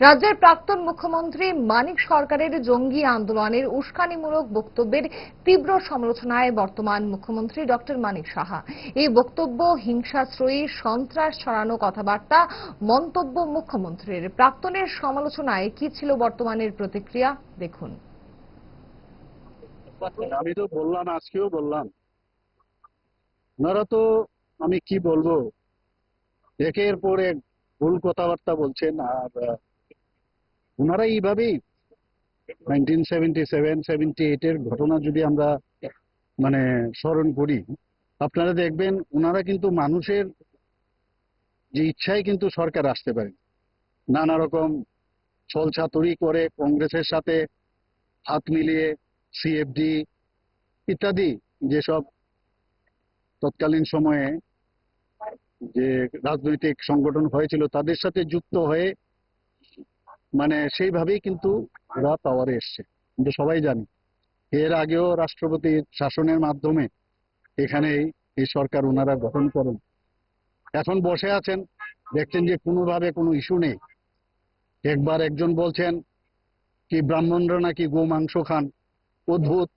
রাজ্যের প্রাক্তন মুখ্যমন্ত্রী মানিক সরকারের জঙ্গি আন্দোলনের উস্কানিমূলক বক্তব্যের তীব্র সমালোচনায় বর্তমান মুখ্যমন্ত্রী ডক্টর মানিক সাহা। এই বক্তব্য হিংসাশ্রয়ী, সন্ত্রাস ছড়ানো কথাবার্তা, মন্তব্য মুখ্যমন্ত্রীর। প্রাক্তনের সমালোচনায় কি ছিল বর্তমানের প্রতিক্রিয়া দেখুন। আমি তো বললাম, আজকেও বললাম, ওনারা তো আমি কি বলবো, একের পর এক ভুল কথাবার্তা বলছেন। আর ওনারা এইভাবেই 1977-78 ঘটনা যদি আমরা স্মরণ করি, আপনারা দেখবেন ওনারা কিন্তু মানুষের যে ইচ্ছায় কিন্তু সরকার আসতে পারে। নানা রকম ছলছাতুরি করে কংগ্রেসের সাথে হাত মিলিয়ে সিএফডি ইত্যাদি যেসব তৎকালীন সময়ে যে রাজনৈতিক সংগঠন হয়েছিল তাদের সাথে যুক্ত হয়ে সেইভাবেই কিন্তু ওরা পাওয়ারে এসছে। কিন্তু সবাই জানি এর আগেও রাষ্ট্রপতির শাসনের মাধ্যমে এখানে এই সরকার ওনারা গঠন করেন। এখন বসে আছেন, দেখছেন যে কোনোভাবে কোনো ইস্যু নেই। একবার একজন বলছেন কি ব্রাহ্মণরা নাকি গো মাংস খান, অদ্ভুত,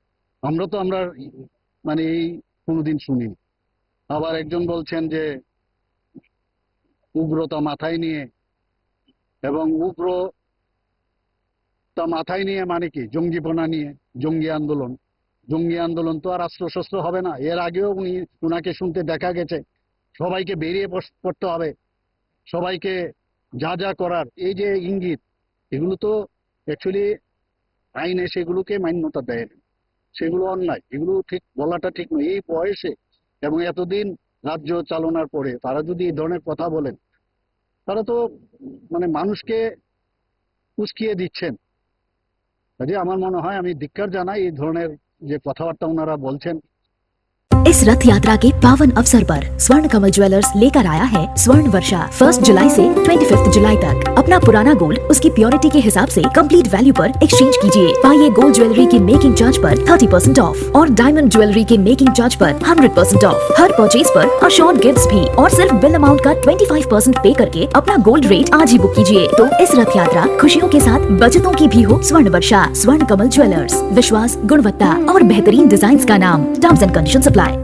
আমরা এই কোনোদিন শুনিনি। আবার একজন বলছেন যে উগ্রতা মাথায় নিয়ে, এবং উগ্রতা মাথায় নিয়ে মানে কি জঙ্গিপনা নিয়ে, জঙ্গি আন্দোলন তো আর অস্ত্রশস্ত্র হবে না। এর আগেও উনাকে শুনতে দেখা গেছে সবাইকে বেরিয়ে পড়তে হবে, সবাইকে যা যা করার, এই যে ইঙ্গিত, এগুলো তো অ্যাকচুয়ালি আইনে সেগুলোকে মান্যতা দেয় না, সেগুলো অন্যায়, এগুলো ঠিক বলাটা ঠিক নয়। এই বয়সে এবং এতদিন রাজ্য চালনার পরে তারা যদি এই ধরনের কথা বলেন, তারা তো মানুষকে উস্কিয়ে দিচ্ছেন। কাজে আমার মনে হয়, আমি ধিক্কার জানাই এই ধরনের যে কথাবার্তা ওনারা বলছেন। इस रथ यात्रा के पावन अवसर पर स्वर्ण कमल ज्वेलर्स लेकर आया है स्वर्ण वर्षा 1 जुलाई से 25 जुलाई तक। अपना पुराना गोल्ड उसकी प्योरिटी के हिसाब से कंप्लीट वैल्यू पर एक्सचेंज कीजिए। पाइए गोल्ड ज्वेलरी की मेकिंग चार्ज पर 30% ऑफ और डायमंड ज्वेलरी के मेकिंग चार्ज पर 100% ऑफ। हर परचेज पर अशोर्ड गिफ्ट्स भी, और सिर्फ बिल अमाउंट का 25% पे करके अपना गोल्ड रेट आज ही बुक कीजिए। तो इस रथ यात्रा खुशियों के साथ बचतों की भी हो। स्वर्ण वर्षा, स्वर्ण कमल ज्वेलर्स, विश्वास, गुणवत्ता और बेहतरीन डिजाइन का नाम। Terms and conditions apply.